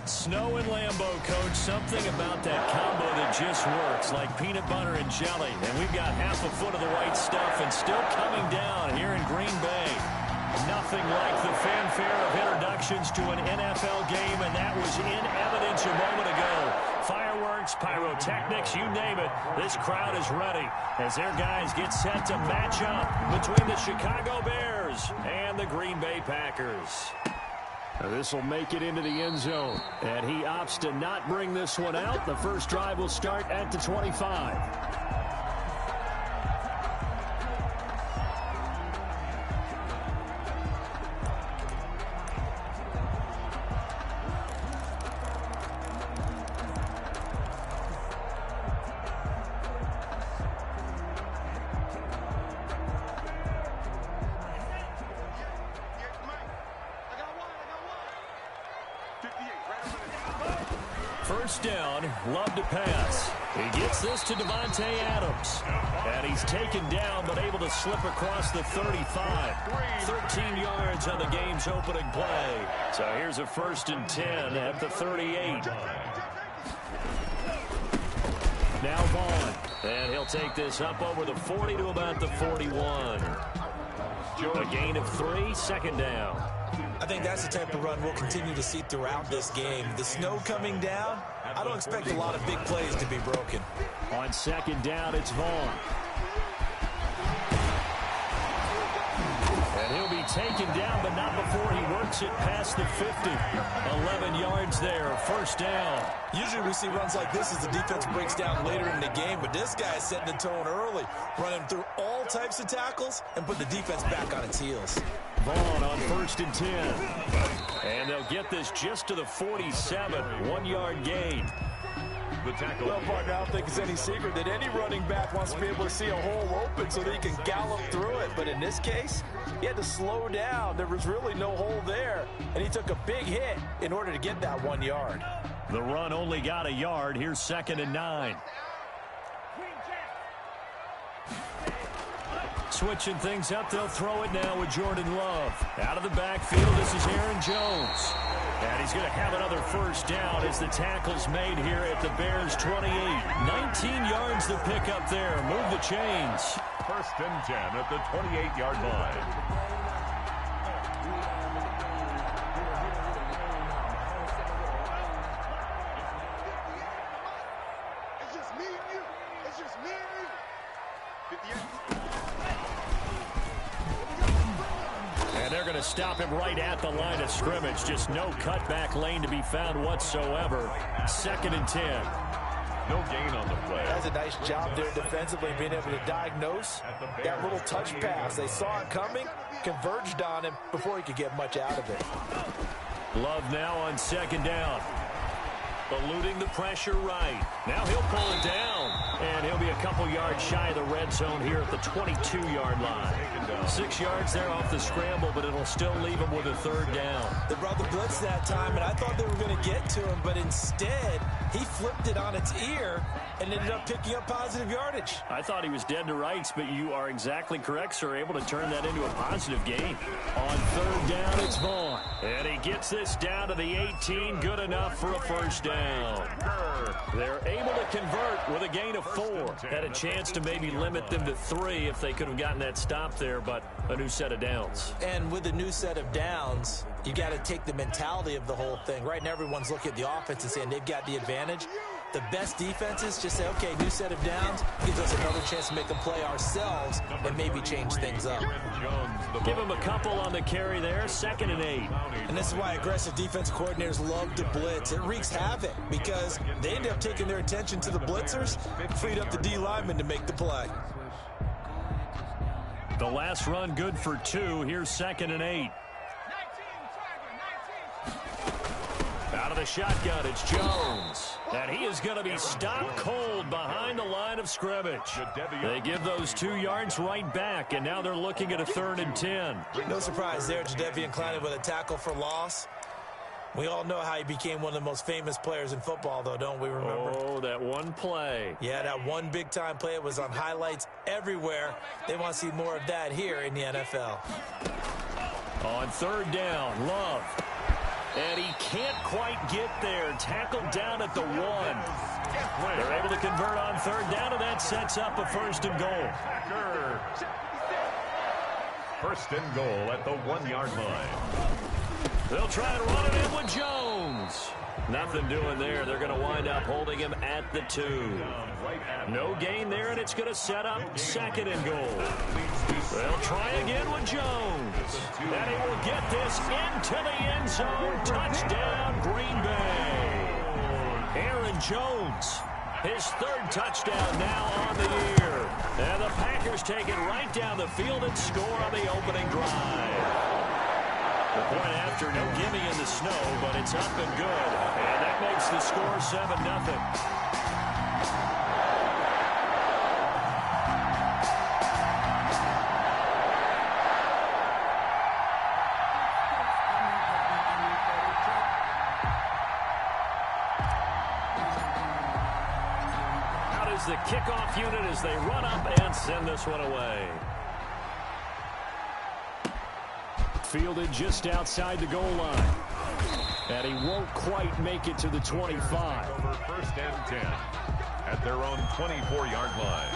Snow and Lambeau, Coach. Something about that combo that just works, like peanut butter and jelly. And we've got half a foot of the right stuff and still coming down here in Green Bay. Nothing like the fanfare of introductions to an NFL game, and that was in evidence a moment ago. Fireworks, pyrotechnics, you name it. This crowd is ready as their guys get set to match up between the Chicago Bears and the Green Bay Packers. This will make it into the end zone, and he opts to not bring this one out. The first drive will start at the 25. First down, Love to pass. He gets this to Davante Adams. And he's taken down but able to slip across the 35. 13 yards on the game's opening play. So here's a 1st and 10 at the 38. Now Vaughn. And he'll take this up over the 40 to about the 41. A gain of 3, 2nd down. I think that's the type of run we'll continue to see throughout this game. The snow coming down, I don't expect a lot of big plays to be broken. On 2nd down, it's Vaughn. And he'll be taken down, but not before he works it past the 50. 11 yards there, 1st down. Usually we see runs like this as the defense breaks down later in the game, but this guy is setting the tone early, running through all types of tackles and put the defense back on its heels. Vaughn on 1st and 10. And they'll get this just to the 47, 1-yard gain. Well, partner, I don't think it's any secret that any running back wants to be able to see a hole open so that he can gallop through it. But in this case, he had to slow down. There was really no hole there, and he took a big hit in order to get that 1 yard. The run only got a yard. Here's 2nd and 9. Switching things up, they'll throw it now with Jordan Love. Out of the backfield, this is Aaron Jones. And he's going to have another 1st down as the tackle's made here at the Bears' 28. 19 yards to pick up there. Move the chains. 1st and 10 at the 28-yard line. It's just me and you. It's just me and you. 58. And they're going to stop him right at the line of scrimmage. Just no cutback lane to be found whatsoever. 2nd and 10. No gain on the play. That's a nice job there defensively, being able to diagnose that little touch pass. They saw it coming, converged on him before he could get much out of it. Love now on 2nd down. Eluding the pressure right. Now he'll pull it down. And he'll be a couple yards shy of the red zone here at the 22-yard line. 6 yards there off the scramble, but it'll still leave him with a 3rd down. They brought the blitz that time, and I thought they were going to get to him, but instead, he flipped it on its ear and ended up picking up positive yardage. I thought he was dead to rights, but you are exactly correct, sir. Able to turn that into a positive gain. On 3rd down, it's Vaughn. And he gets this down to the 18. Good enough for a 1st down. They're able to convert with a gain of 4. Had a chance to maybe limit them to 3 if they could have gotten that stop there, but a new set of downs. And with a new set of downs, you got to take the mentality of the whole thing. Right now, everyone's looking at the offense and saying they've got the advantage. The best defenses just say, okay, new set of downs, gives us another chance to make them play ourselves and maybe change things up. Give him a couple on the carry there, 2nd and 8. And this is why aggressive defensive coordinators love to blitz. It wreaks havoc because they end up taking their attention to the blitzers, freed up the D lineman to make the play. The last run good for 2. Here's 2nd and 8. Out of the shotgun, it's Jones. And he is going to be stopped cold behind the line of scrimmage. They give those 2 yards right back, and now they're looking at a 3rd and 10. No surprise there, Jadeveon Clowney with a tackle for loss. We all know how he became one of the most famous players in football, though, don't we remember? Oh, that one play. Yeah, that one big-time play. It was on highlights everywhere. They want to see more of that here in the NFL. On 3rd down, Love. And he can't quite get there. Tackled down at the 1. They're able to convert on third down, and that sets up a 1st and goal. 1st and goal at the 1-yard line. They'll try and run it in with Jones. Nothing doing there. They're going to wind up holding him at the 2. No gain there, and it's going to set up 2nd and goal. They'll try again with Jones. And he will get this into the end zone. Touchdown, Green Bay. Aaron Jones, his 3rd touchdown now on the year. And the Packers take it right down the field and score on the opening drive. The point after, no gimme in the snow, but it's up and good. And that makes the score 7-0. Out is the kickoff unit as they run up and send this one away. Fielded just outside the goal line. And he won't quite make it to the 25. Over 1st and 10 at their own 24-yard line.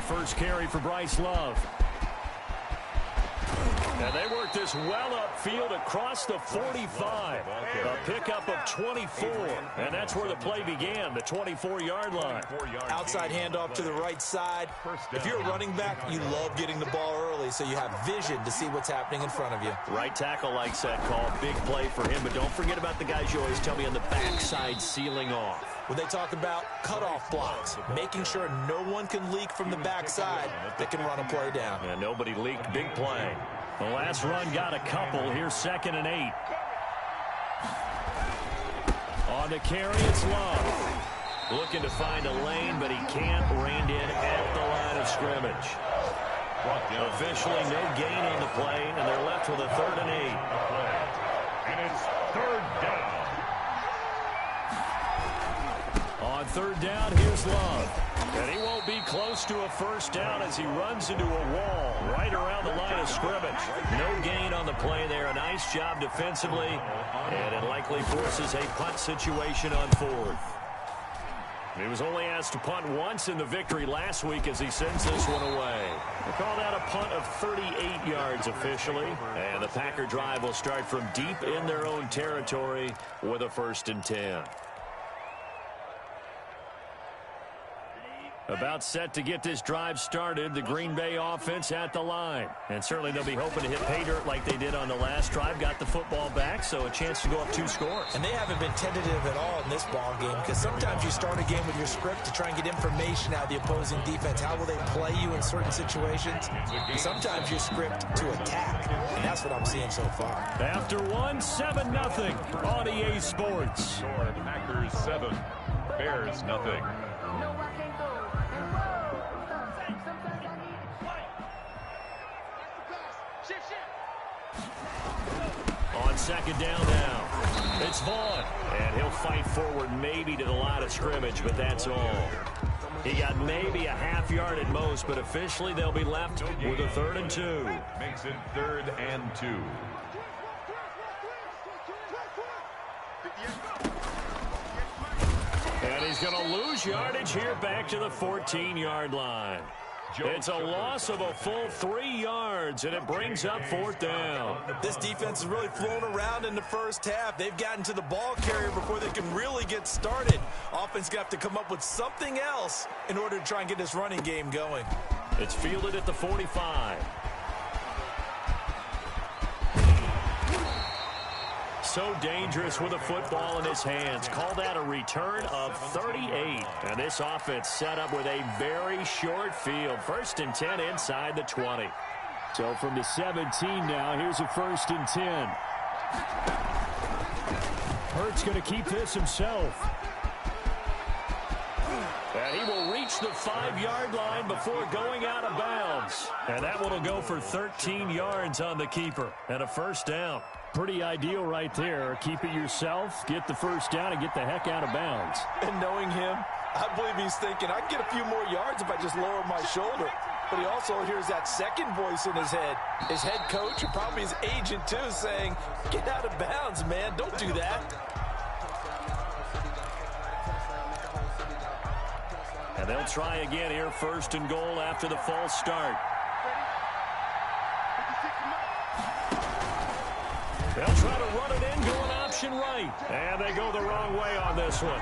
First carry for Bryce Love. And they work this well upfield across the 45. A pickup of 24. And that's where the play began, the 24-yard line. Outside handoff to the right side. If you're a running back, you love getting the ball early so you have vision to see what's happening in front of you. Right tackle likes that call. Big play for him. But don't forget about the guys you always tell me on the backside sealing off. When they talk about cutoff blocks, making sure no one can leak from the backside that can run a play down. And nobody leaked. Big play. The last run got a couple. Here's 2nd and 8. On the carry, it's Love. Looking to find a lane, but he can't. Reined in at the line of scrimmage. Officially no gain on the play, and they're left with a 3rd and 8. And it's 3rd down. On 3rd down, here's Love. And he won't be close to a 1st down as he runs into a wall right around the line of scrimmage. No gain on the play there. A nice job defensively. And it likely forces a punt situation on 4th. He was only asked to punt once in the victory last week as he sends this one away. They call that a punt of 38 yards officially. And the Packer drive will start from deep in their own territory with a 1st and 10. About set to get this drive started, the Green Bay offense at the line. And certainly they'll be hoping to hit pay dirt like they did on the last drive. Got the football back, so a chance to go up 2 scores. And they haven't been tentative at all in this ball game because sometimes you start a game with your script to try and get information out of the opposing defense. How will they play you in certain situations? And sometimes you script to attack, and that's what I'm seeing so far. After 1, 7-0 on EA Sports. Packers 7, Bears nothing. On 2nd down now, it's Vaughn. And he'll fight forward maybe to the line of scrimmage, but that's all. He got maybe a half yard at most, but officially they'll be left with a 3rd and 2. Makes it 3rd and 2. And he's going to lose yardage here back to the 14-yard line. It's a loss of a full 3 yards, and it brings up 4th down. This defense is really flown around in the first half. They've gotten to the ball carrier before they can really get started. Offense got to come up with something else in order to try and get this running game going. It's fielded at the 45. So dangerous with a football in his hands. Call that a return of 38. And this offense set up with a very short field. 1st and 10 inside the 20. So from the 17 now, here's a 1st and 10. Hurts going to keep this himself. And he will reach the 5-yard line before going out of bounds. And that one will go for 13 yards on the keeper and a first down. Pretty ideal right there. Keep it yourself, get the first down, and get the heck out of bounds. And knowing him, I believe he's thinking, I can get a few more yards if I just lower my shoulder. But he also hears that second voice in his head. His head coach, or probably his agent too, saying, get out of bounds, man. Don't do that. And they'll try again here, first and goal after the false start. They'll try to run it in, going option right. And they go the wrong way on this one.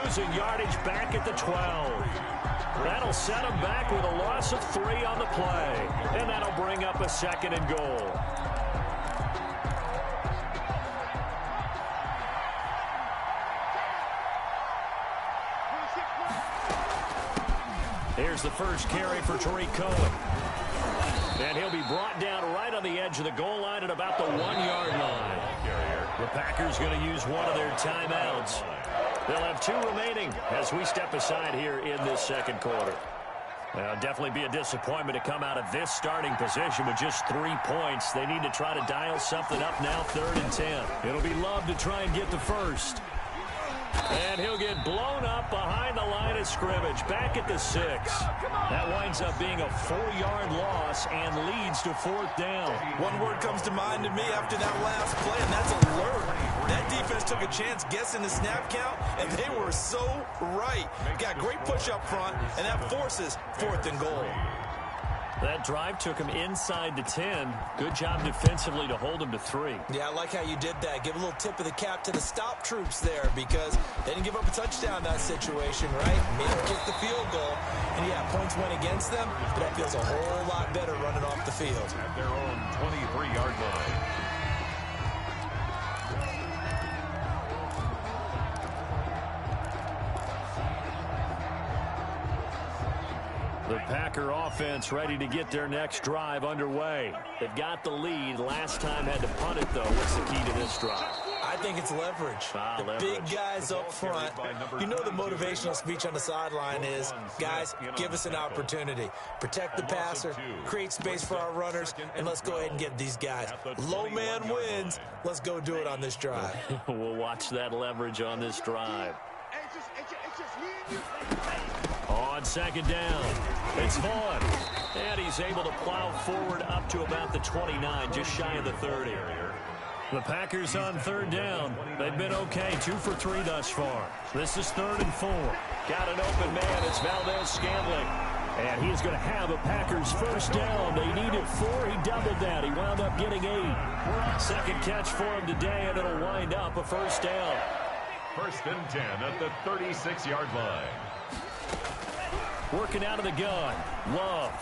Losing yardage back at the 12. That'll set them back with a loss of 3 on the play. And that'll bring up a second and goal. Here's the first carry for Tariq Cohen. And he'll be brought down right on the edge of the goal line at about the 1-yard line. The Packers going to use one of their timeouts. They'll have 2 remaining as we step aside here in this second quarter. Definitely be a disappointment to come out of this starting position with just 3 points. They need to try to dial something up now, 3rd and 10. It'll be Love to try and get the first. And he'll get blown up behind the line of scrimmage, back at the 6. That winds up being a 4-yard loss and leads to 4th down. One word comes to mind to me after that last play, and that's alert. That defense took a chance guessing the snap count, and they were so right. Got great push up front, and that forces 4th and goal. That drive took him inside the 10. Good job defensively to hold him to 3. Yeah, I like how you did that. Give a little tip of the cap to the stop troops there because they didn't give up a touchdown in that situation, right? Made them kick the field goal. And, yeah, points went against them, but that feels a whole lot better running off the field. At their own 23-yard line. The Packer offense ready to get their next drive underway. They've got the lead. Last time had to punt it, though. What's the key to this drive? I think it's leverage. Big guys up front. You know the motivational speech on the sideline is, guys, give us an opportunity. Protect the passer, create space for our runners, and let's go ahead and get these guys. Low man wins. Let's go do it on this drive. We'll watch that leverage on this drive. It's just me and you. On second down, it's Vaughn. And he's able to plow forward up to about the 29, just shy of the 30. The Packers on 3rd down. They've been okay, 2 for 3 thus far. This is 3rd and 4. Got an open man. It's Valdez-Scantling. And he's going to have a Packers first down. They needed 4. He doubled that. He wound up getting 8. Second catch for him today, and it'll wind up a first down. 1st and 10 at the 36-yard line. Working out of the gun. Love.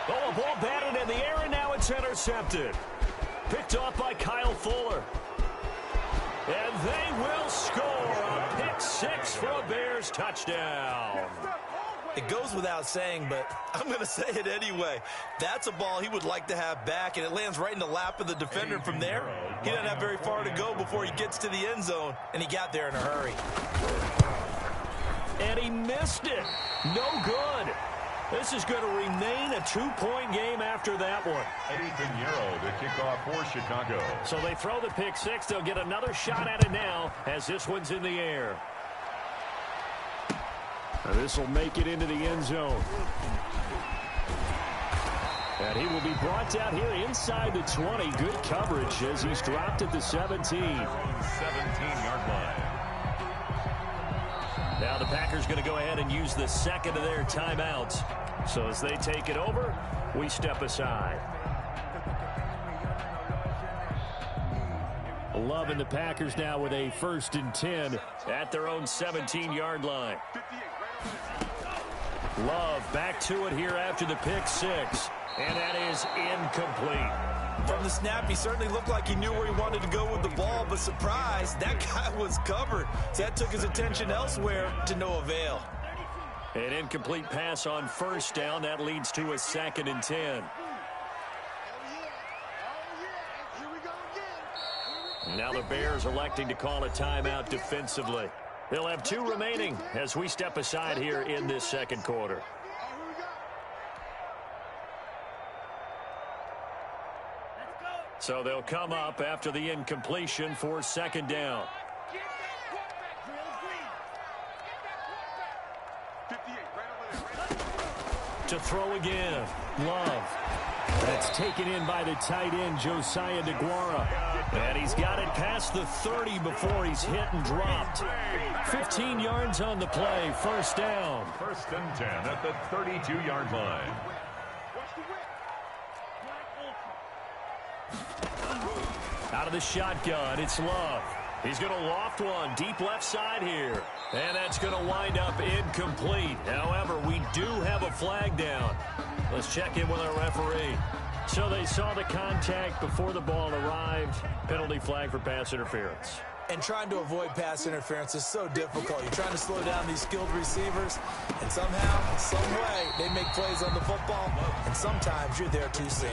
Oh, a ball batted in the air, and now it's intercepted. Picked off by Kyle Fuller. And they will score a pick 6 for a Bears touchdown. It goes without saying, but I'm going to say it anyway. That's a ball he would like to have back, and it lands right in the lap of the defender from there. He doesn't have very far to go before he gets to the end zone, and he got there in a hurry. And he missed it. No good. This is going to remain a 2-point game after that one. Eddie Pinheiro, the kickoff for Chicago. So they throw the pick 6. They'll get another shot at it now as this one's in the air. This will make it into the end zone. And he will be brought down here inside the 20. Good coverage as he's dropped at the 17. 17-yard line. Now the Packers going to go ahead and use the second of their timeouts. So as they take it over, we step aside. Love and the Packers now with a 1st and 10 at their own 17-yard line. Love back to it here after the pick 6. And that is incomplete. From the snap, he certainly looked like he knew where he wanted to go with the ball, but surprise, that guy was covered. So that took his attention elsewhere to no avail. An incomplete pass on 1st down. That leads to a 2nd and 10. Here we go again. Now the Bears electing to call a timeout defensively. They'll have 2 remaining as we step aside here in this second quarter. So they'll come up after the incompletion for second down. To throw again, Love. That's taken in by the tight end, Josiah DeGuara. And he's got it past the 30 before he's hit and dropped. 15 yards on the play, first down. 1st and 10 at the 32-yard line. Out of the shotgun, it's Love. He's going to loft one deep left side here. And that's going to wind up incomplete. However, we do have a flag down. Let's check in with our referee. So they saw the contact before the ball arrived. Penalty flag for pass interference. And trying to avoid pass interference is so difficult. You're trying to slow down these skilled receivers, and somehow, some way, they make plays on the football, and sometimes you're there too soon.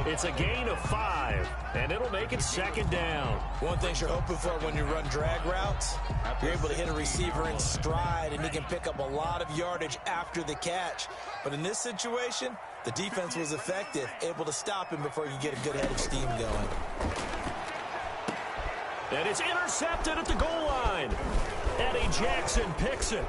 It's a gain of 5, and it'll make it second down. One thing you're hoping for when you run drag routes, you're able to hit a receiver in stride, and he can pick up a lot of yardage after the catch. But in this situation, the defense was effective, able to stop him before you get a good head of steam going. And it's intercepted at the goal line. Eddie Jackson picks it.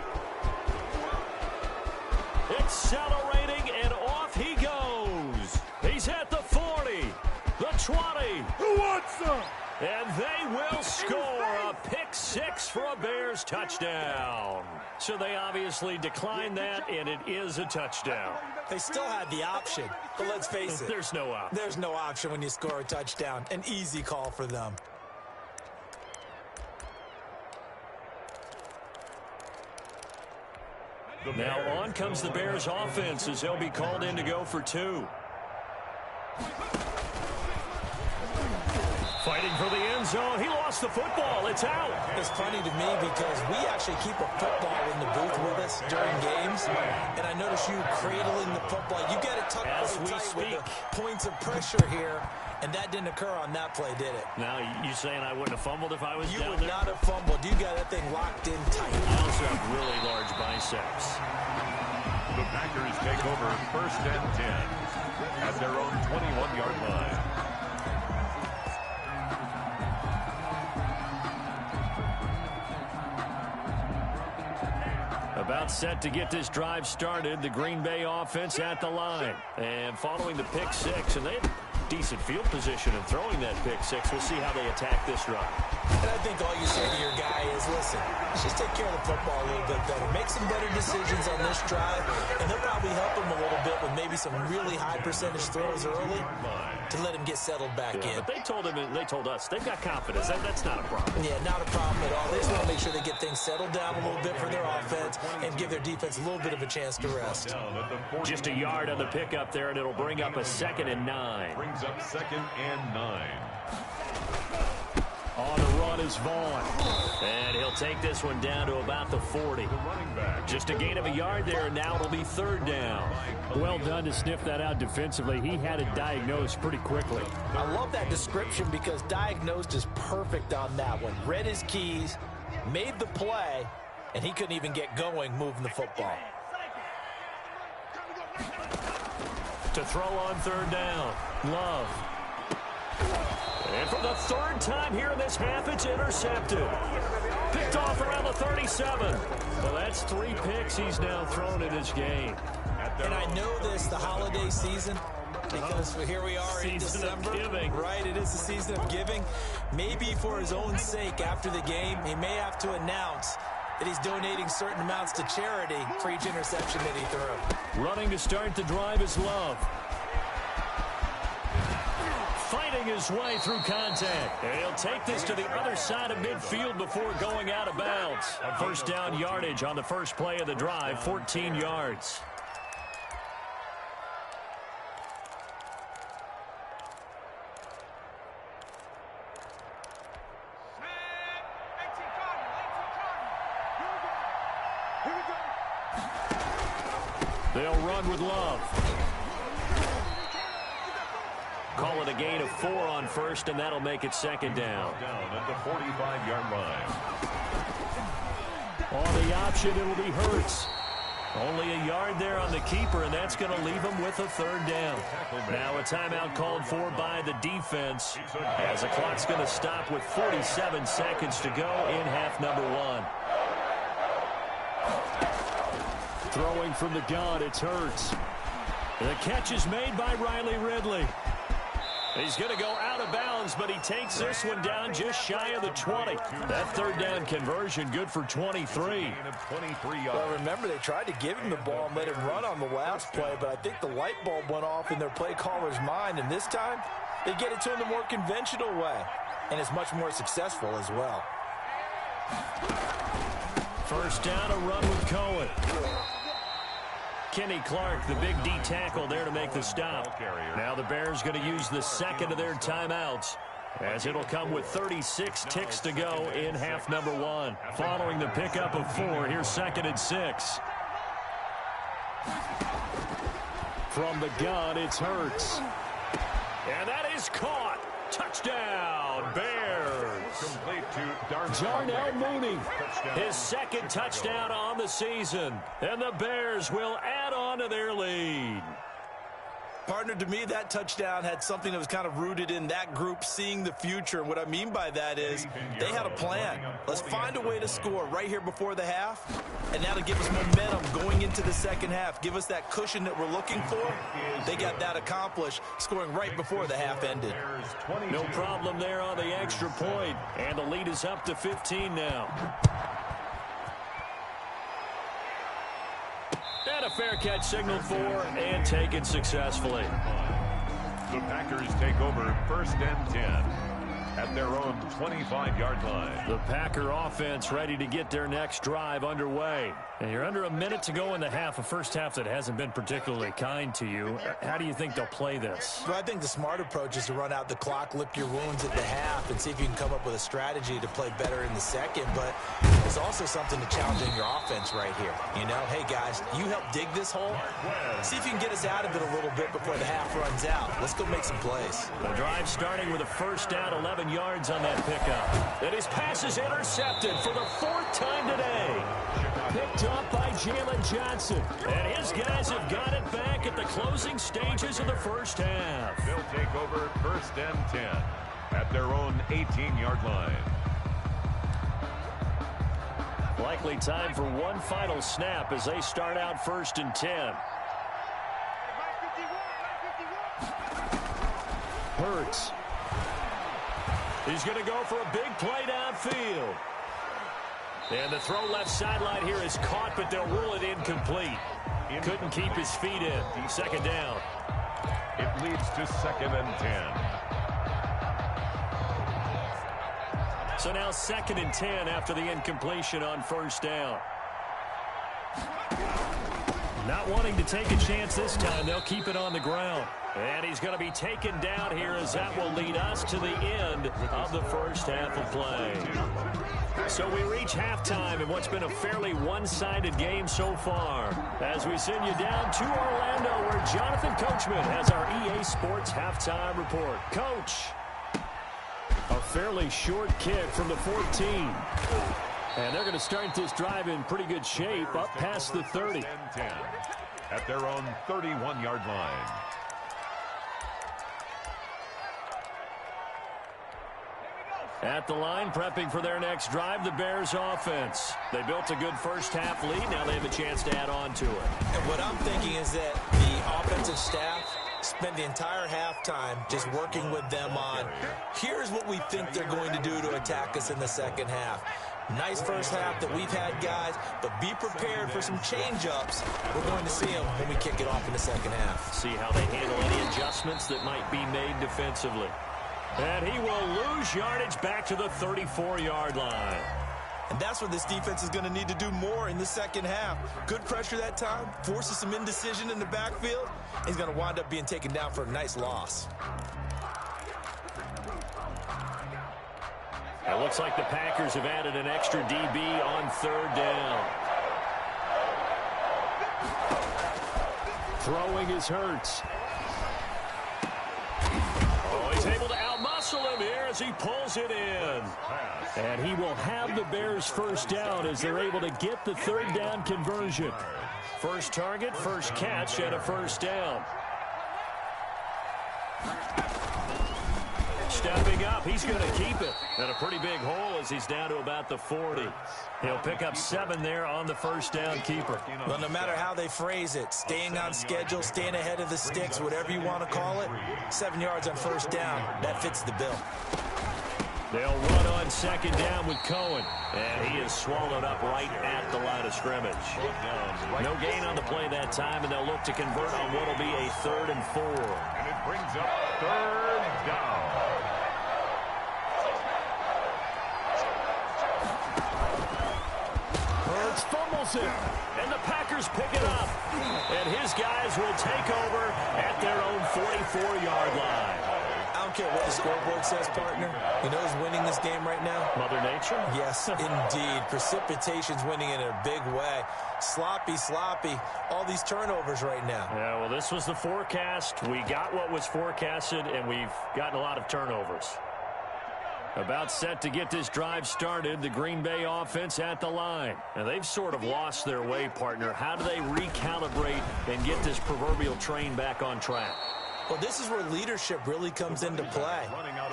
Accelerating, and off he goes. He's at the 40, the 20. Who wants some? And they will score a pick 6 for a Bears touchdown. So they obviously declined that, and it is a touchdown. They still had the option, but let's face it. There's no option. There's no option when you score a touchdown. An easy call for them. Now on comes the Bears offense as they'll be called in to go for 2. Fighting for the end zone. He lost the football. It's out. It's funny to me because we actually keep a football in the booth with us during games. And I notice you cradling the football. You get it tucked really tight with the points of pressure here. And that didn't occur on that play, did it? Now, you saying I wouldn't have fumbled if I was down there? You would not have fumbled. You got that thing locked in tight. I also have really large biceps. The Packers take over 1st and 10 at their own 21-yard line. About set to get this drive started, the Green Bay offense at the line. And following the pick 6, and they have decent field position in throwing that pick 6. We'll see how they attack this drive. And I think all you say to your guy is, listen, just take care of the football a little bit better. Make some better decisions on this drive, and they'll probably help him a little bit with maybe some really high percentage throws early to let him get settled back in. But they told him, and they told us, they've got confidence. That's not a problem. Yeah, not a problem at all. They just want to make sure they get things settled down a little bit for their offense and give their defense a little bit of a chance to rest. Just a yard on the pickup there, and it'll bring up a 2nd and 9. Brings up 2nd and 9. On the run is Vaughn. And he'll take this one down to about the 40. Just a gain of a yard there, and now it'll be 3rd down. Well done to sniff that out defensively. He had it diagnosed pretty quickly. I love that description because diagnosed is perfect on that one. Read his keys, made the play, and he couldn't even get going moving the football. To throw on 3rd down, Love. And for the 3rd time here in this half, it's intercepted. Picked off around the 37. Well, that's 3 picks he's now thrown in his game. And I know this, the holiday season, because here we are in December. Right, it is the season of giving. Maybe for his own sake after the game, he may have to announce that he's donating certain amounts to charity for each interception that he threw. Running to start the drive is Love. Fighting his way through contact. And he'll take this to the other side of midfield before going out of bounds. 1st down yardage on the first play of the drive, 14 yards. They'll run with Love. Call it a gain of 4 on 1st, and that'll make it 2nd down. Down at the 45-yard line. On the option, it'll be Hurts. Only a yard there on the keeper, and that's going to leave him with a third down. Now a timeout called for by the defense, as the clock's going to stop with 47 seconds to go in half number one. Throwing from the gun, it's Hurts. The catch is made by Riley Ridley. He's going to go out of bounds, but he takes this one down just shy of the 20. That third down conversion good for 23. Well, remember, they tried to give him the ball and let him run on the last play, but I think the light bulb went off in their play caller's mind, and this time they get it to him the more conventional way, and it's much more successful as well. First down, a run with Cohen. Kenny Clark, the big D tackle there to make the stop. Now the Bears going to use the second of their timeouts, as it'll come with 36 ticks to go in half number one. Following the pickup of 4, here's 2nd and 6. From the gun, it's Hurts. And that is caught. Touchdown, Bears. Complete to Darnell Mooney, his second touchdown on the season. And the Bears will add on to their lead. Partner, to me, that touchdown had something that was kind of rooted in that group seeing the future. And what I mean by that is they had a plan. Let's find a way to score right here before the half, and that'll give us momentum going into the second half. Give us that cushion that we're looking for. They got that accomplished, scoring right before the half ended. No problem there on the extra point, and the lead is up to 15 now. And a fair catch signaled for and taken successfully. The Packers take over 1st and 10 at their own 25-yard line. The Packer offense ready to get their next drive underway. And you're under a minute to go in the half, a first half that hasn't been particularly kind to you. How do you think they'll play this? Well, I think the smart approach is to run out the clock, lick your wounds at the half, and see if you can come up with a strategy to play better in the second. But there's also something to challenge in your offense right here. You know, hey, guys, you help dig this hole. See if you can get us out of it a little bit before the half runs out. Let's go make some plays. The drive starting with a first down, 11 yards on that pickup. And his pass is intercepted for the 4th time today. Picked up by Jalen Johnson. And his guys have got it back at the closing stages of the first half. They'll take over 1st and 10 at their own 18-yard line. Likely time for one final snap as they start out 1st and 10. Hurts. He's going to go for a big play downfield. And the throw left sideline here is caught, but they'll rule it incomplete. Couldn't keep his feet in. 2nd down. It leads to 2nd and 10. So now 2nd and 10 after the incompletion on 1st down. Not wanting to take a chance this time, they'll keep it on the ground. And he's going to be taken down here as that will lead us to the end of the first half of play. So we reach halftime in what's been a fairly one-sided game so far, as we send you down to Orlando, where Jonathan Coachman has our EA Sports halftime report. Coach, a fairly short kick from the 14. And they're going to start this drive in pretty good shape, up past the 30. 10 at their own 31-yard line. At the line, prepping for their next drive, the Bears offense. They built a good first half lead. Now they have a chance to add on to it. And what I'm thinking is that the offensive staff spent the entire halftime just working with them on, here's what we think they're going to do to attack us in the second half. Nice first half that we've had, guys, but be prepared for some change-ups. We're going to see them when we kick it off in the second half. See how they handle any adjustments that might be made defensively. And he will lose yardage back to the 34-yard line. And that's what this defense is going to need to do more in the second half. Good pressure that time, forces some indecision in the backfield. He's going to wind up being taken down for a nice loss. It looks like the Packers have added an extra DB on 3rd down. Throwing is Hurts. Oh, he's able to outmuscle him here as he pulls it in. And he will have the Bears first down as they're able to get the third down conversion. First target, first catch, and a first down. Stepping up, he's going to keep it. And a pretty big hole as he's down to about the 40. He'll pick up 7 there on the first down keeper. Well, no matter how they phrase it, staying on schedule, staying ahead of the sticks, whatever you want to call it, 7 yards on first down, that fits the bill. They'll run on second down with Cohen. And he is swallowed up right at the line of scrimmage. No gain on the play that time, and they'll look to convert on what will be a 3rd and 4. And it brings up 3rd down. Hurts fumbles it, and the Packers pick it up. And his guys will take over at their own 44-yard line. I don't care what the scoreboard says, partner. You know who's winning this game right now? Mother Nature? Yes, indeed. Precipitation's winning in a big way. Sloppy, all these turnovers right now. Yeah, well, this was the forecast. We got what was forecasted, and we've gotten a lot of turnovers. About set to get this drive started, the Green Bay offense at the line. And they've sort of lost their way, partner. How do they recalibrate and get this proverbial train back on track? Well, this is where leadership really comes into play.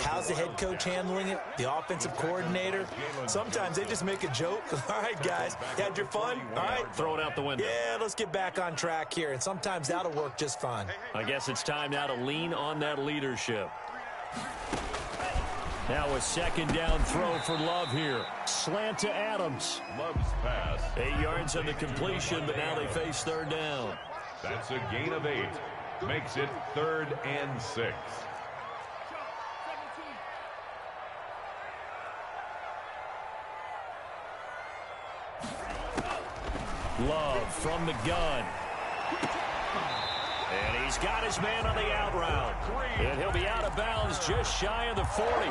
How's the head coach handling it? The offensive coordinator? Sometimes they just make a joke. All right, guys, you had your fun? All right. Throw it out the window. Yeah, let's get back on track here. And sometimes that'll work just fine. I guess it's time now to lean on that leadership. Now a second down throw for Love here. Slant to Adams. Love's pass. 8 yards on the completion, but now they face 3rd down. That's a gain of 8. Makes it 3rd and 6. Love from the gun. And he's got his man on the out route. And he'll be out of bounds just shy of the 40.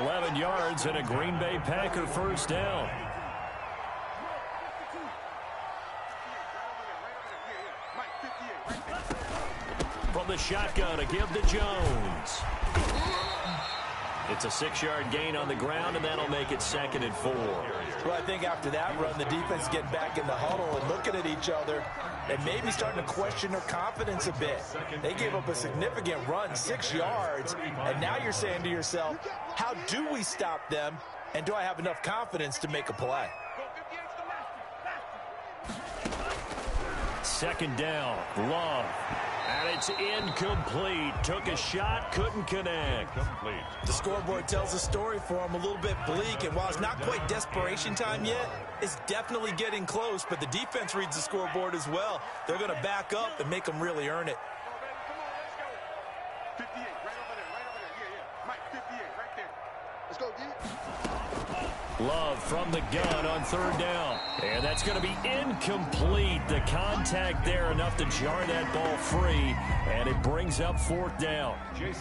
11 yards and a Green Bay Packer first down. From the shotgun to give to Jones. It's a 6-yard gain on the ground, and that'll make it 2nd and 4. Well, I think after that run, the defense getting back in the huddle and looking at each other and maybe starting to question their confidence a bit. They gave up a significant run, 6 yards, and now you're saying to yourself, how do we stop them, and do I have enough confidence to make a play? 2nd down, Love. And it's incomplete. Took a shot, couldn't connect. Complete. The scoreboard tells a story for him, a little bit bleak, and while it's not quite desperation time yet, it's definitely getting close, but the defense reads the scoreboard as well. They're going to back up and make them really earn it. 58, right over there. Yeah. Mike, 58, right there. Let's go, get it. Love from the gun on 3rd down. And that's going to be incomplete. The contact there enough to jar that ball free. And it brings up 4th down.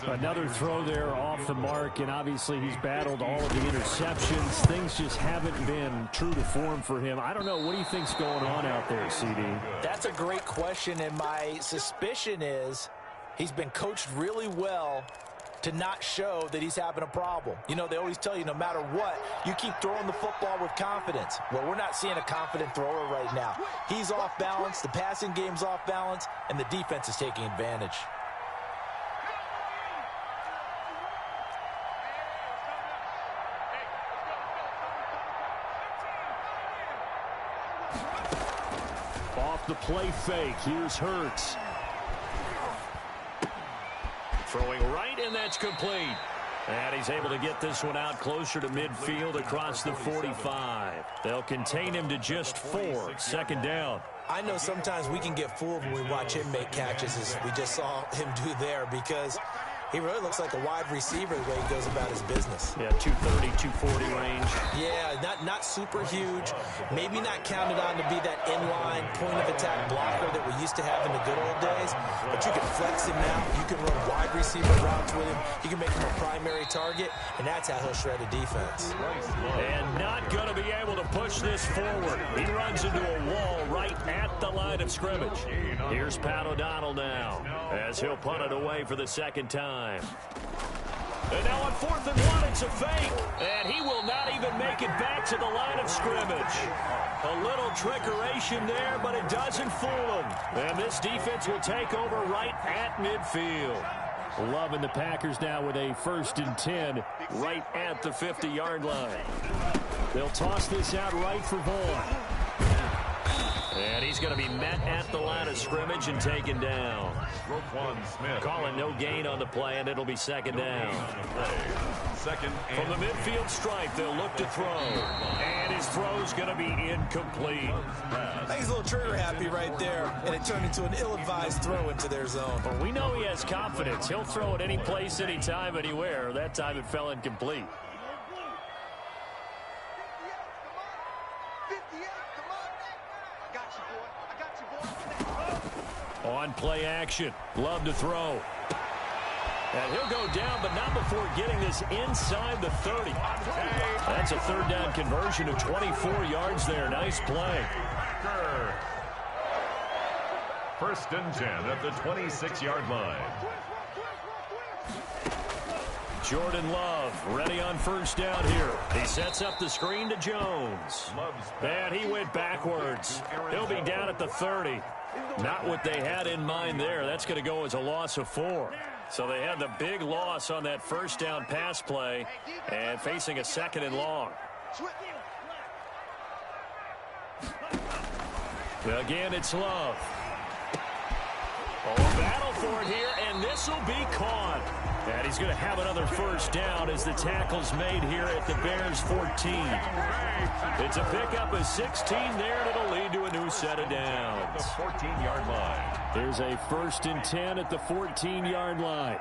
Another throw there off the mark, and obviously he's battled all of the interceptions. Things just haven't been true to form for him. I don't know. What do you think's going on out there, CD? That's a great question, and my suspicion is he's been coached really well to not show that he's having a problem. You know, they always tell you no matter what, you keep throwing the football with confidence. Well, we're not seeing a confident thrower right now. He's off balance, the passing game's off balance, and the defense is taking advantage. Off the play fake, here's Hurts. Throwing right, and that's complete. And he's able to get this one out closer to midfield across the 45. They'll contain him to just 4. 2nd down. I know sometimes we can get fooled when we watch him make catches, as we just saw him do there, because he really looks like a wide receiver the way he goes about his business. Yeah, 230, 240 range. Yeah, not super huge. Maybe not counted on to be that inline point-of-attack blocker that we used to have in the good old days. But you can flex him now. You can run wide receiver routes with him. You can make him a primary target, and that's how he'll shred a defense. And not going to be able to push this forward. He runs into a wall right at the line of scrimmage. Here's Pat O'Donnell now, as he'll punt it away for the 2nd time. And now on 4th and 1, it's a fake. And he will not even make it back to the line of scrimmage. A little trickeration there, but it doesn't fool him. And this defense will take over right at midfield. Loving the Packers now with a 1st and 10 right at the 50-yard line. They'll toss this out right for Vaughn. And he's going to be met at the line of scrimmage and taken down. Calling no gain on the play, and it'll be 2nd down. From the midfield stripe, they'll look to throw. And his throw's going to be incomplete. I think he's a little trigger happy right there, and it turned into an ill-advised throw into their zone. Well, we know he has confidence. He'll throw it any place, anytime, anywhere. That time it fell incomplete. On play action. Love to throw. And he'll go down, but not before getting this inside the 30. That's a 3rd down conversion of 24 yards there. Nice play. 1st and 10 at the 26-yard line. Jordan Love ready on 1st down here. He sets up the screen to Jones. And he went backwards. He'll be down at the 30. Not what they had in mind there. That's going to go as a loss of 4. So they had the big loss on that 1st down pass play and facing a 2nd and long. Again, it's Love. Oh, battle for it here, and this will be caught. And he's going to have another 1st down as the tackle's made here at the Bears' 14. It's a pickup of 16 there, and it'll lead to a new set of downs. The 14-yard line. There's a 1st and 10 at the 14-yard line.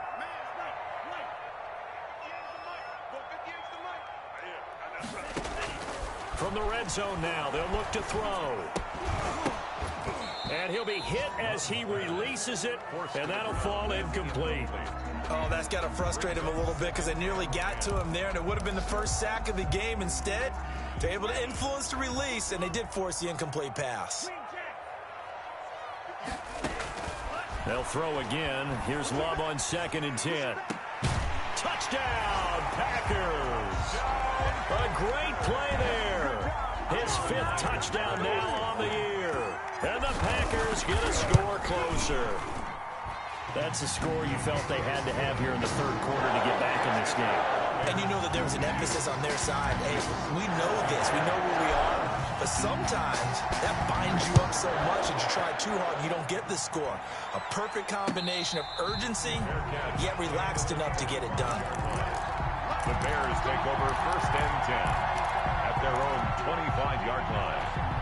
From the red zone now, they'll look to throw. And he'll be hit as he releases it, and that'll fall incomplete. Oh, that's got to frustrate him a little bit because they nearly got to him there, and it would have been the first sack of the game. Instead, they're able to influence the release, and they did force the incomplete pass. They'll throw again. Here's Love on 2nd and 10. Touchdown, Packers! A great play there. His 5th touchdown now on the year. And the Packers get a score closer. That's a score you felt they had to have here in the 3rd quarter to get back in this game. And you know that there was an emphasis on their side. Hey, we know this. We know where we are. But sometimes that binds you up so much that you try too hard and you don't get the score. A perfect combination of urgency, yet relaxed enough to get it done. The Bears take over 1st and 10 at their own 25-yard line.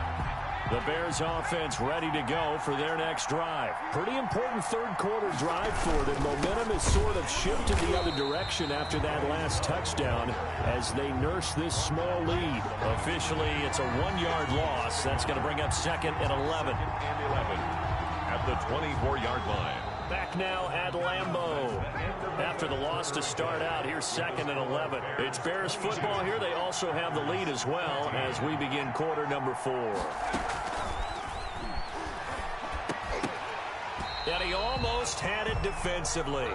The Bears offense ready to go for their next drive. Pretty important 3rd quarter drive for them. Momentum has sort of shifted the other direction after that last touchdown as they nurse this small lead. Officially, it's a 1-yard loss. That's going to bring up 2nd and 11. At the 24-yard line. Back now at Lambeau. After the loss to start out, here's 2nd and 11. It's Bears football here. They also have the lead as well as we begin quarter number 4. And he almost had it defensively.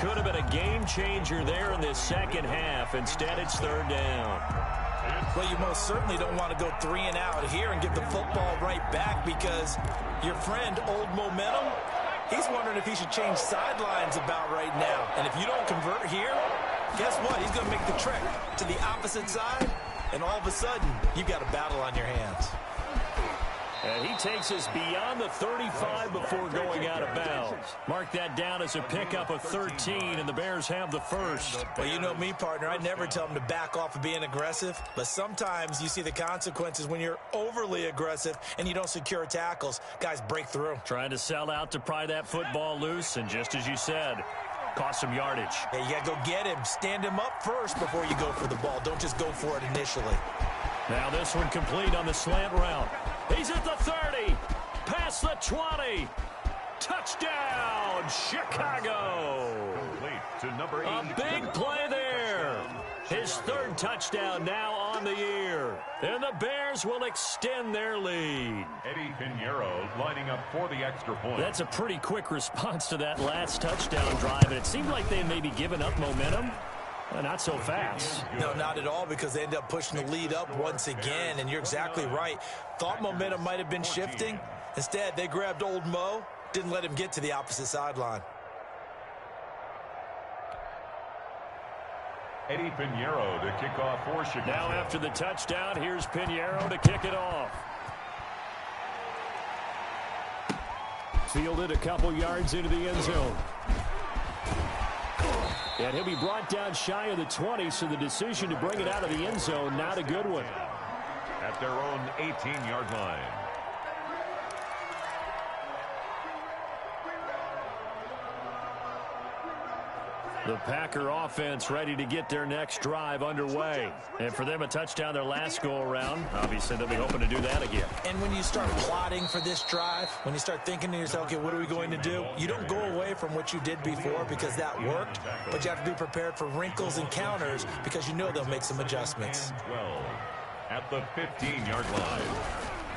Could have been a game changer there in this 2nd half. Instead, it's 3rd down. Well, you most certainly don't want to go 3 and out here and give the football right back because your friend, Old Momentum, he's wondering if he should change sidelines about right now. And if you don't convert here, guess what? He's going to make the trek to the opposite side, and all of a sudden, you've got a battle on your hands. And he takes us beyond the 35 before going out of bounds. Mark that down as a pickup of 13, and the Bears have the 1st. Well, you know me, partner. I never tell them to back off of being aggressive, but sometimes you see the consequences when you're overly aggressive and you don't secure tackles. Guys break through. Trying to sell out to pry that football loose, and just as you said, cost some yardage. Yeah, you got to go get him. Stand him up first before you go for the ball. Don't just go for it initially. Now this one complete on the slant route. He's at the 30, past the 20. Touchdown, Chicago. Complete to number 8. A big play there. His 3rd touchdown now on the year. And the Bears will extend their lead. Eddie Pinheiro lining up for the extra point. That's a pretty quick response to that last touchdown drive. And it seemed like they may be giving up momentum. Not so fast. No, not at all, because they end up pushing the lead up once again, and you're exactly right. Thought momentum might have been shifting. Instead, they grabbed old Mo, didn't let him get to the opposite sideline. Eddie Pinheiro to kick off for Chicago. Now after the touchdown, here's Pinheiro to kick it off. Fielded a couple yards into the end zone. And he'll be brought down shy of the 20, so the decision to bring it out of the end zone, not a good one. At their own 18-yard line. The Packer offense ready to get their next drive underway. And for them, a touchdown their last go-around. Obviously, they'll be hoping to do that again. And when you start plotting for this drive, when you start thinking to yourself, okay, what are we going to do? You don't go away from what you did before because that worked, but you have to be prepared for wrinkles and counters because you know they'll make some adjustments. 12 at the 15-yard line.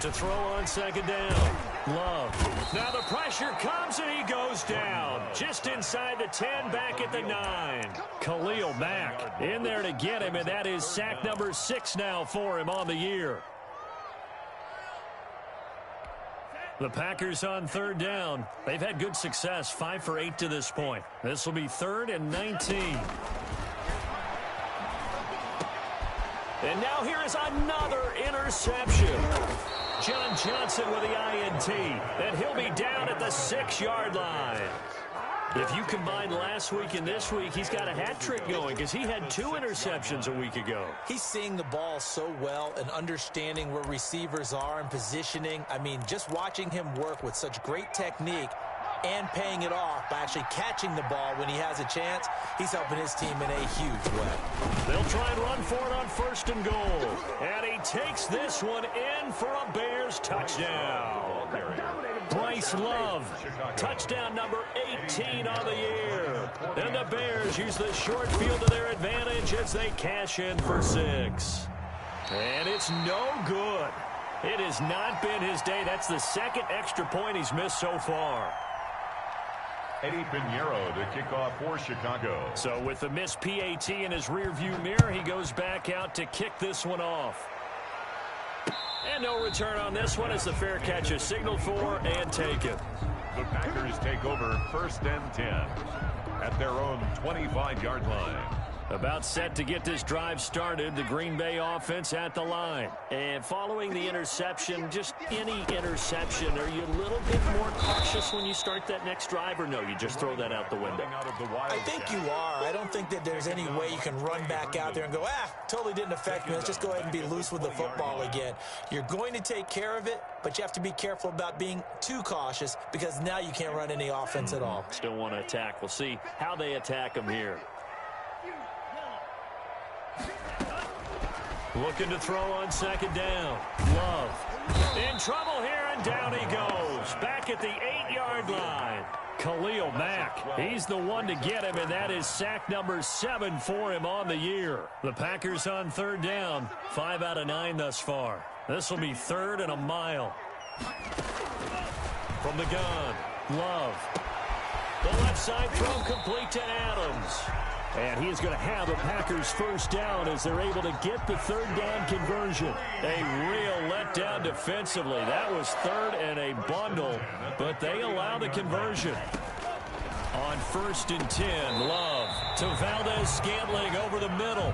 To throw on second down. Love. Now the pressure comes and he goes down. Just inside the 10, back at the 9. Khalil Mack in there to get him, and that is sack number 6 now for him on the year. The Packers on third down. They've had good success, 5 for 8 to this point. This will be 3rd and 19. And now here is another interception. John Johnson with the INT, and he'll be down at the 6-yard line. If you combine last week and this week, he's got a hat trick going because he had 2 interceptions a week ago. He's seeing the ball so well and understanding where receivers are and positioning. I mean, just watching him work with such great technique and paying it off by actually catching the ball when he has a chance, he's helping his team in a huge way. They'll try and run for it on 1st and goal. And he takes this one in for a Bears touchdown. Bryce Love, touchdown number 18 on the year. And the Bears use the short field to their advantage as they cash in for 6. And it's no good. It has not been his day. That's the 2nd extra point he's missed so far. Eddie Pinheiro to kick off for Chicago. So with the missed PAT in his rearview mirror, he goes back out to kick this one off. And no return on this one as the fair catch is signaled for and taken. The Packers take over 1st and 10 at their own 25-yard line. About set to get this drive started, the Green Bay offense at the line. And following the interception, just any interception, are you a little bit more cautious when you start that next drive, or no, you just throw that out the window? I think you are. I don't think that there's any way you can run back out there and go, totally didn't affect me. Let's just go ahead and be loose with the football again. You're going to take care of it, but you have to be careful about being too cautious because now you can't run any offense at all. Still want to attack. We'll see how they attack them here. Looking to throw on second down. Love in trouble here, and down he goes. Back at the 8-yard line. Khalil Mack, he's the one to get him, and that is sack number 7 for him on the year. The Packers on third down, 5 out of 9 thus far. This will be 3rd and a mile. From the gun, Love. The left side throw complete to Adams. And he is going to have the Packers first down as they're able to get the 3rd down conversion. A real letdown defensively. That was 3rd and a bundle, but they allow the conversion. On 1st and 10, Love to Valdez-Scantling over the middle.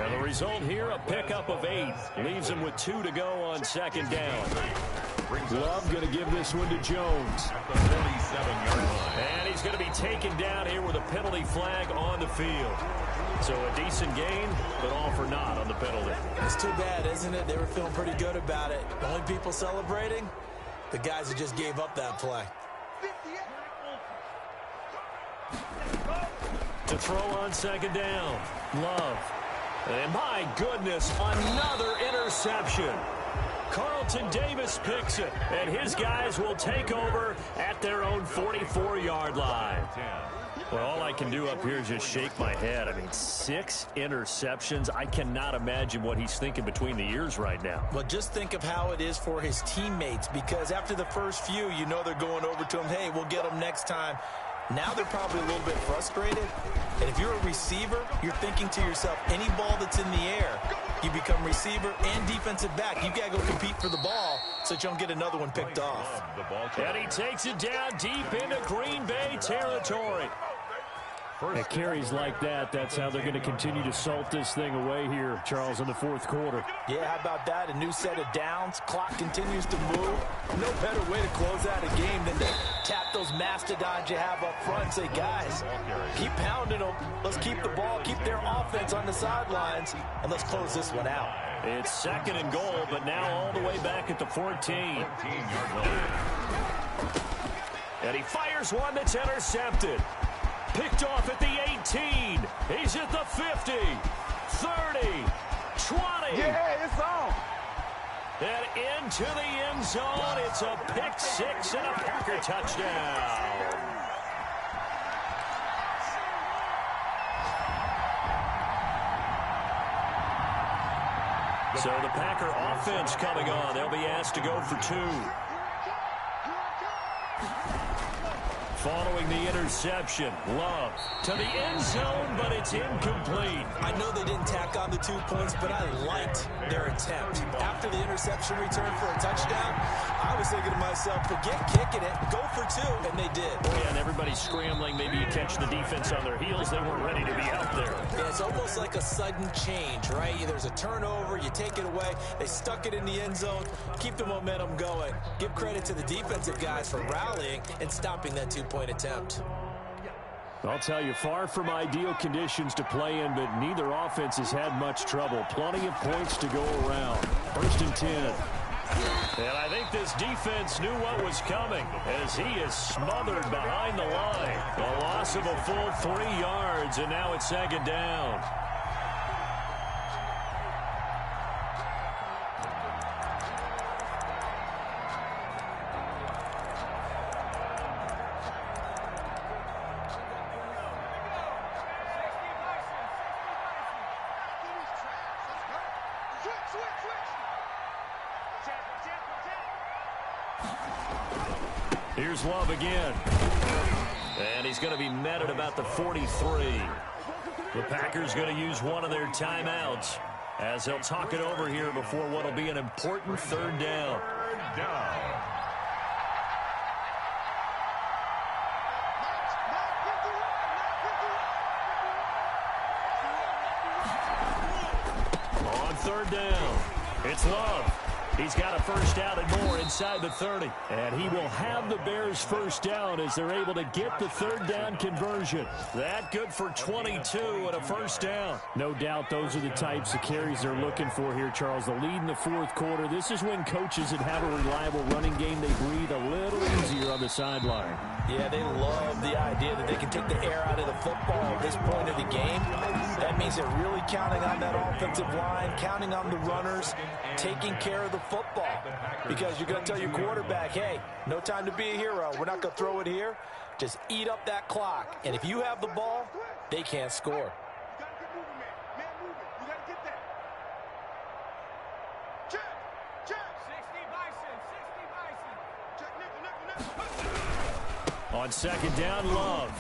And the result here, a pickup of 8. Leaves him with 2 to go on second down. Love going to give this one to Jones. And he's going to be taken down here with a penalty flag on the field. So a decent gain, but all for naught on the penalty. It's too bad, isn't it? They were feeling pretty good about it. The only people celebrating, the guys who just gave up that play. To throw on second down, Love. And my goodness, another interception. Carlton Davis picks it, and his guys will take over at their own 44-yard line. Well, all I can do up here is just shake my head. I mean, 6 interceptions. I cannot imagine what he's thinking between the ears right now. Well, just think of how it is for his teammates, because after the first few, you know they're going over to him, hey, we'll get them next time. Now they're probably a little bit frustrated. And if you're a receiver, you're you're thinking to yourself, any ball that's in the air, you become receiver and defensive back. You got to go compete for the ball so that you don't get another one picked off. And he takes it down deep into Green Bay territory. At carries like that, that's how they're going to continue to salt this thing away here, Charles, in the fourth quarter. Yeah, how about that? A new set of downs. Clock continues to move. No better way to close out a game than to tap those mastodons you have up front and say, guys, keep pounding them. Let's keep the ball, keep their offense on the sidelines, and let's close this one out. It's second and goal, but now all the way back at the 14. And he fires one that's intercepted. Picked off at the 18. He's at the 50, 30, 20. Yeah, it's on. And into the end zone. It's a pick six and a Packer touchdown. So the Packer offense coming on. They'll be asked to go for two. Following the interception, Love to the end zone, but it's incomplete. I know they didn't tack on the 2 points, but I liked their attempt. After the interception return for a touchdown, I was thinking to myself, forget kicking it, go for two, and they did. Oh, yeah, and everybody's scrambling. Maybe you catch the defense on their heels. They weren't ready to be out there. Yeah, it's almost like a sudden change, right? There's a turnover, you take it away. They stuck it in the end zone. Keep the momentum going. Give credit to the defensive guys for rallying and stopping that 2-point attempt. I'll tell you, far from ideal conditions to play in, but neither offense has had much trouble. Plenty of points to go around. First and 10. And I think this defense knew what was coming as he is smothered behind the line. A loss of a full 3 yards, and now it's second down. Here's Love again. And he's going to be met at about the 43. The Packers going to use one of their timeouts as they'll talk it over here before what will be an important third down. On third down, it's Love. He's got a first down and more inside the 30. And he will have the Bears first down as they're able to get the third down conversion. That good for 22 and a first down. No doubt those are the types of carries they're looking for here, Charles. The lead in the fourth quarter. This is when coaches that have a reliable running game, they breathe a little easier on the sideline. Yeah, they love the idea that they can take the air out of the football at this point of the game. That means they're really counting on that offensive line, counting on the runners, taking care of the football. Because you're going to tell your quarterback, hey, no time to be a hero. We're not going to throw it here. Just eat up that clock. And if you have the ball, they can't score. On second down, Love.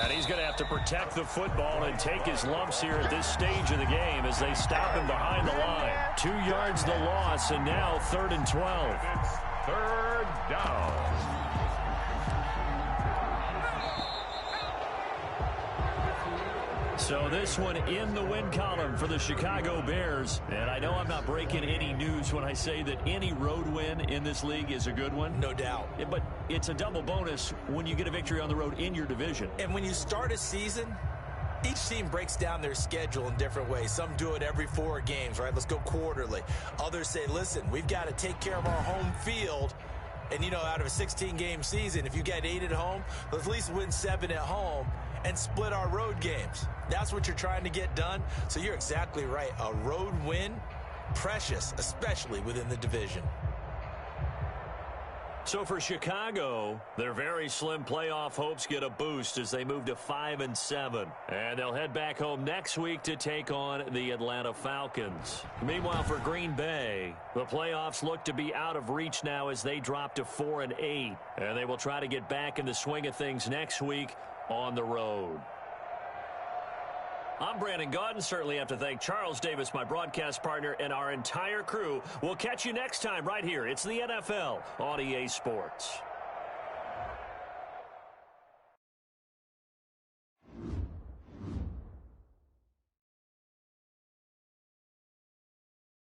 And he's going to have to protect the football and take his lumps here at this stage of the game as they stop him behind the line. 2 yards the loss, and now 3rd and 12. Third down. So this one in the win column for the Chicago Bears. And I know I'm not breaking any news when I say that any road win in this league is a good one. No doubt. But it's a double bonus when you get a victory on the road in your division. And when you start a season, each team breaks down their schedule in different ways. Some do it every 4 games, right? Let's go quarterly. Others say, listen, we've got to take care of our home field. And, you know, out of a 16-game season, if you get 8 at home, let's at least win 7 at home and split our road games. That's what you're trying to get done. So you're exactly right. A road win, precious, especially within the division. So for Chicago, their very slim playoff hopes get a boost as they move to 5-7. And they'll head back home next week to take on the Atlanta Falcons. Meanwhile, for Green Bay, the playoffs look to be out of reach now as they drop to 4-8. And they will try to get back in the swing of things next week on the road. I'm Brandon Gaudin. Certainly have to thank Charles Davis, my broadcast partner, and our entire crew. We'll catch you next time right here. It's the NFL on EA Sports.